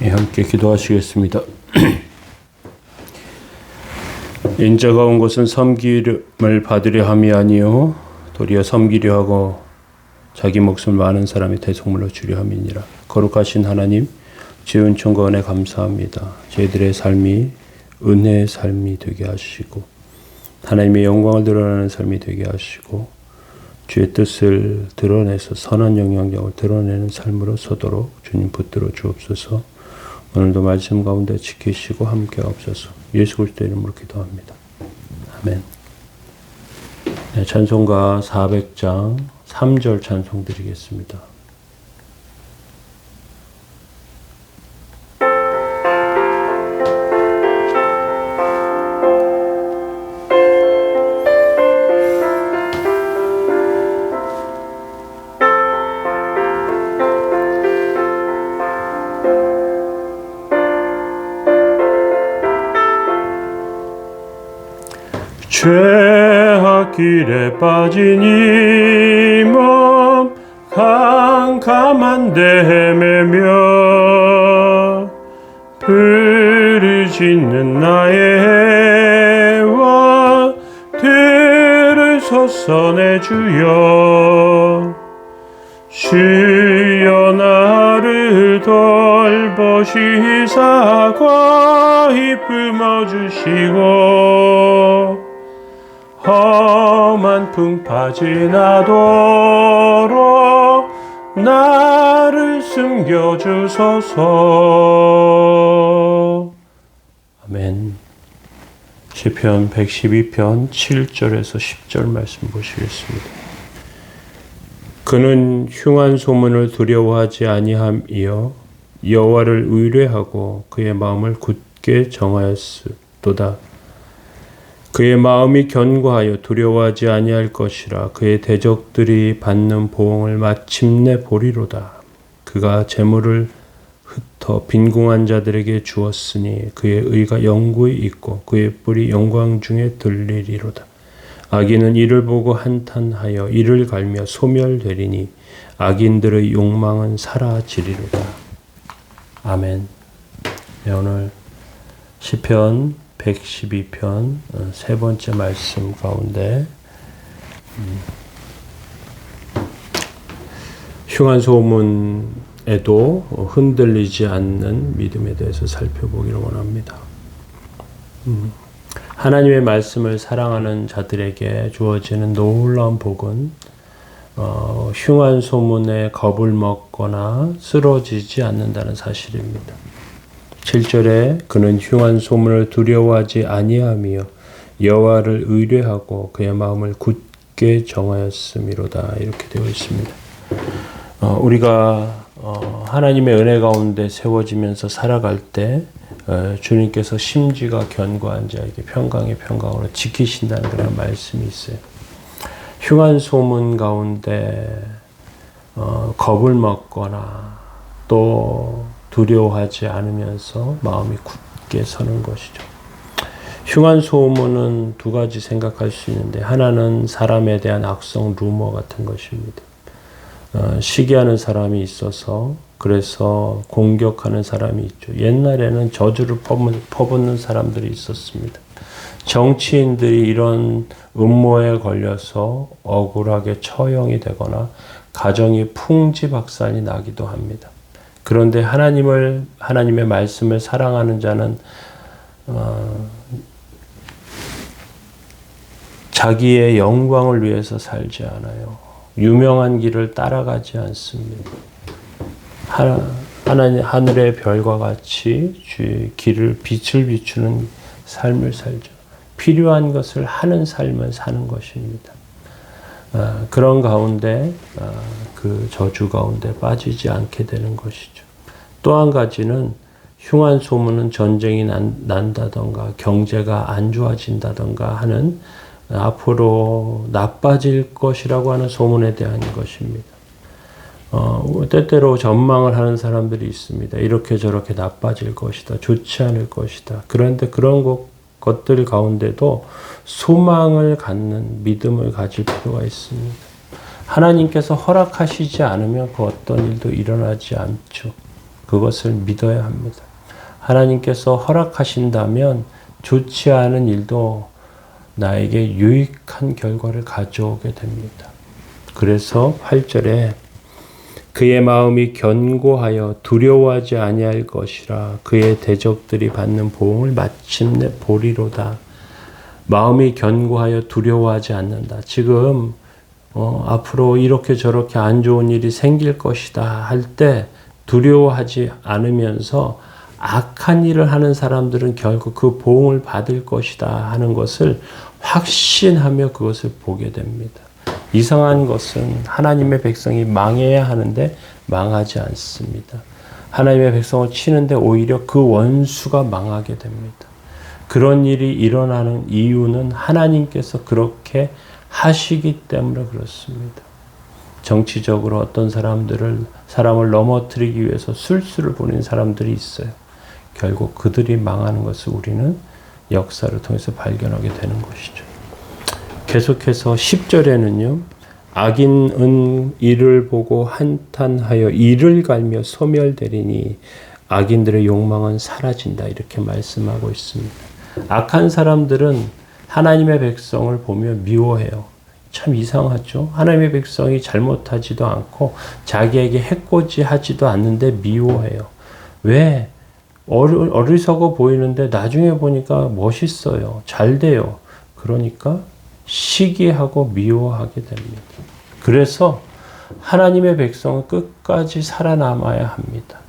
함께 기도하시겠습니다. 인자가 온 것은 섬김을 받으려 함이 아니요 도리어 섬기려 하고 자기 목숨을 많은 사람의 대속물로 주려 함이니라. 거룩하신 하나님, 주의 은총과 은혜 감사합니다. 저희들의 삶이 은혜의 삶이 되게 하시고 하나님의 영광을 드러내는 삶이 되게 하시고 주의 뜻을 드러내서 선한 영향력을 드러내는 삶으로 서도록 주님 붙들어 주옵소서. 오늘도 말씀 가운데 지키시고 함께 하옵소서. 예수 그리스도 이름으로 기도합니다. 아멘. 네, 찬송가 400장 3절 찬송 드리겠습니다. 죄악 길에 빠진 이 몸 캄캄한데 헤매며 불을 짓는 나의 원 들으소서 내 주여. 주여 나를 돌보시사 과히 품어주시고 험한 풍파 지나도록 나를 숨겨주소서. 아멘. 시편 112편 7절에서 10절 말씀 보시겠습니다. 그는 흉한 소문을 두려워하지 아니함이여 여호와를 의뢰하고 그의 마음을 굳게 정하였도다. 그의 마음이 견고하여 두려워하지 아니할 것이라. 그의 대적들이 받는 보응을 마침내 보리로다. 그가 재물을 흩어 빈궁한 자들에게 주었으니 그의 의가 영구히 있고 그의 뿔이 영광 중에 들리리로다. 악인은 이를 보고 한탄하여 이를 갈며 소멸되리니 악인들의 욕망은 사라지리로다. 아멘. 네, 오늘 시편 112편 세 번째 말씀 가운데 흉한 소문에도 흔들리지 않는 믿음에 대해서 살펴보기를 원합니다. 하나님의 말씀을 사랑하는 자들에게 주어지는 놀라운 복은 흉한 소문에 겁을 먹거나 쓰러지지 않는다는 사실입니다. 7절에 그는 흉한 소문을 두려워하지 아니하며 여호와를 의뢰하고 그의 마음을 굳게 정하였음이로다. 이렇게 되어 있습니다. 우리가 하나님의 은혜 가운데 세워지면서 살아갈 때 주님께서 심지가 견고한 자에게 평강의 평강으로 지키신다는 그런 말씀이 있어요. 흉한 소문 가운데 겁을 먹거나 또 두려워하지 않으면서 마음이 굳게 서는 것이죠. 흉한 소문은 두 가지 생각할 수 있는데 하나는 사람에 대한 악성 루머 같은 것입니다. 시기하는 사람이 있어서 그래서 공격하는 사람이 있죠. 옛날에는 저주를 퍼붓는 사람들이 있었습니다. 정치인들이 이런 음모에 걸려서 억울하게 처형이 되거나 가정이 풍지박산이 나기도 합니다. 그런데 하나님의 말씀을 사랑하는 자는 자기의 영광을 위해서 살지 않아요. 유명한 길을 따라가지 않습니다. 하늘의 별과 같이 빛을 비추는 삶을 살죠. 필요한 것을 하는 삶을 사는 것입니다. 그런 가운데 그 저주 가운데 빠지지 않게 되는 것이죠. 또 한 가지는 흉한 소문은 전쟁이 난다던가 경제가 안 좋아진다던가 하는 앞으로 나빠질 것이라고 하는 소문에 대한 것입니다. 때때로 전망을 하는 사람들이 있습니다. 이렇게 저렇게 나빠질 것이다. 좋지 않을 것이다. 그런데 그런 것들 가운데도 소망을 갖는 믿음을 가질 필요가 있습니다. 하나님께서 허락하시지 않으면 그 어떤 일도 일어나지 않죠. 그것을 믿어야 합니다. 하나님께서 허락하신다면 좋지 않은 일도 나에게 유익한 결과를 가져오게 됩니다. 그래서 8절에 그의 마음이 견고하여 두려워하지 아니할 것이라 그의 대적들이 받는 보응을 마침내 보리로다. 마음이 견고하여 두려워하지 않는다. 지금 앞으로 이렇게 저렇게 안 좋은 일이 생길 것이다 할 때 두려워하지 않으면서 악한 일을 하는 사람들은 결국 그 보응을 받을 것이다 하는 것을 확신하며 그것을 보게 됩니다. 이상한 것은 하나님의 백성이 망해야 하는데 망하지 않습니다. 하나님의 백성을 치는데 오히려 그 원수가 망하게 됩니다. 그런 일이 일어나는 이유는 하나님께서 그렇게 하시기 때문에 그렇습니다. 정치적으로 어떤 사람을 넘어뜨리기 위해서 술수를 부리는 사람들이 있어요. 결국 그들이 망하는 것을 우리는 역사를 통해서 발견하게 되는 것이죠. 계속해서 10절에는요. 악인은 이를 보고 한탄하여 이를 갈며 소멸되리니 악인들의 욕망은 사라진다 이렇게 말씀하고 있습니다. 악한 사람들은 하나님의 백성을 보며 미워해요. 참 이상하죠. 하나님의 백성이 잘못하지도 않고 자기에게 해코지하지도 않는데 미워해요. 왜? 어리석어 보이는데 나중에 보니까 멋있어요. 잘 돼요. 그러니까 시기하고 미워하게 됩니다. 그래서 하나님의 백성은 끝까지 살아남아야 합니다.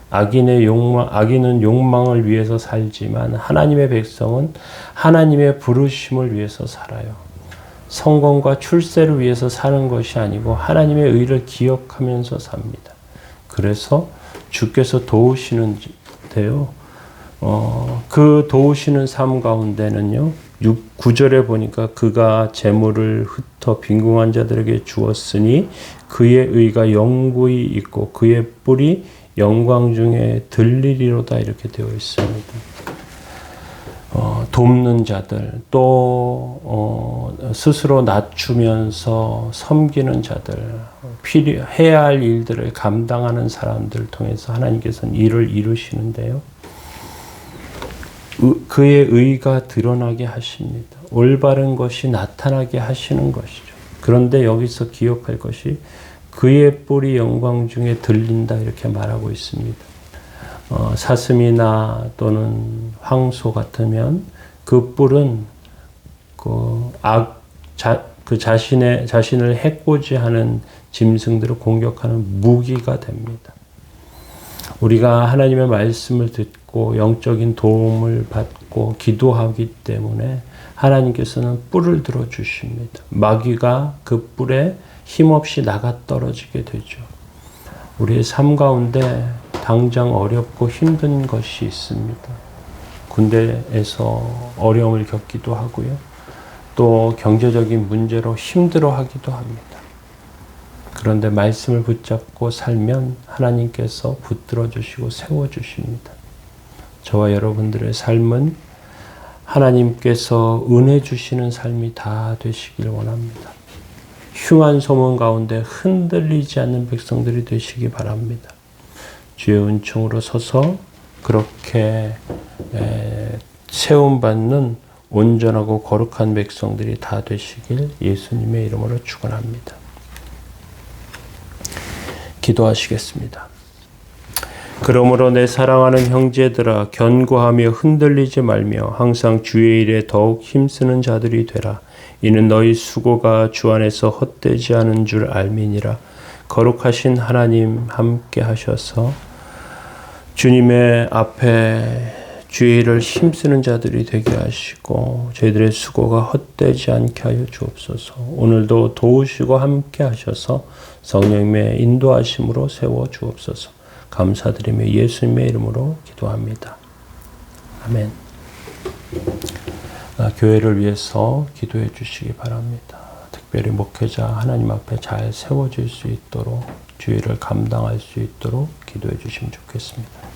악인은 욕망을 위해서 살지만 하나님의 백성은 하나님의 부르심을 위해서 살아요. 성공과 출세를 위해서 사는 것이 아니고 하나님의 의를 기억하면서 삽니다. 그래서 주께서 도우시는데요. 그 도우시는 삶 가운데는요. 9절에 보니까 그가 재물을 흩어 빈궁한 자들에게 주었으니 그의 의가 영구히 있고 그의 뿔이 영광 중에 들리리로다 이렇게 되어 있습니다. 돕는 자들 또 스스로 낮추면서 섬기는 자들 해야 할 일들을 감당하는 사람들을 통해서 하나님께서는 일을 이루시는데요. 그의 의가 드러나게 하십니다. 올바른 것이 나타나게 하시는 것이죠. 그런데 여기서 기억할 것이 그의 뿔이 영광 중에 들린다 이렇게 말하고 있습니다. 사슴이나 또는 황소 같으면 그 뿔은 자신을 해코지하는 짐승들을 공격하는 무기가 됩니다. 우리가 하나님의 말씀을 듣고 영적인 도움을 받고 기도하기 때문에 하나님께서는 뿔을 들어 주십니다. 마귀가 그 뿔에 힘없이 나가 떨어지게 되죠. 우리의 삶 가운데 당장 어렵고 힘든 것이 있습니다. 군대에서 어려움을 겪기도 하고요. 또 경제적인 문제로 힘들어하기도 합니다. 그런데 말씀을 붙잡고 살면 하나님께서 붙들어 주시고 세워 주십니다. 저와 여러분들의 삶은 하나님께서 은혜 주시는 삶이 다 되시길 원합니다. 흉한 소문 가운데 흔들리지 않는 백성들이 되시기 바랍니다. 주의 은총으로 서서 그렇게 세움받는 온전하고 거룩한 백성들이 다 되시길 예수님의 이름으로 축원합니다. 기도하시겠습니다. 그러므로 내 사랑하는 형제들아 견고하며 흔들리지 말며 항상 주의 일에 더욱 힘쓰는 자들이 되라. 이는 너희 수고가 주 안에서 헛되지 않은 줄 알미니라. 거룩하신 하나님 함께 하셔서 주님의 앞에 주의 일을 힘쓰는 자들이 되게 하시고 저희들의 수고가 헛되지 않게 하여 주옵소서. 오늘도 도우시고 함께 하셔서 성령님의 인도하심으로 세워 주옵소서. 감사드리며 예수님의 이름으로 기도합니다. 아멘. 교회를 위해서 기도해 주시기 바랍니다. 특별히 목회자 하나님 앞에 잘 세워질 수 있도록 주의를 감당할 수 있도록 기도해 주시면 좋겠습니다.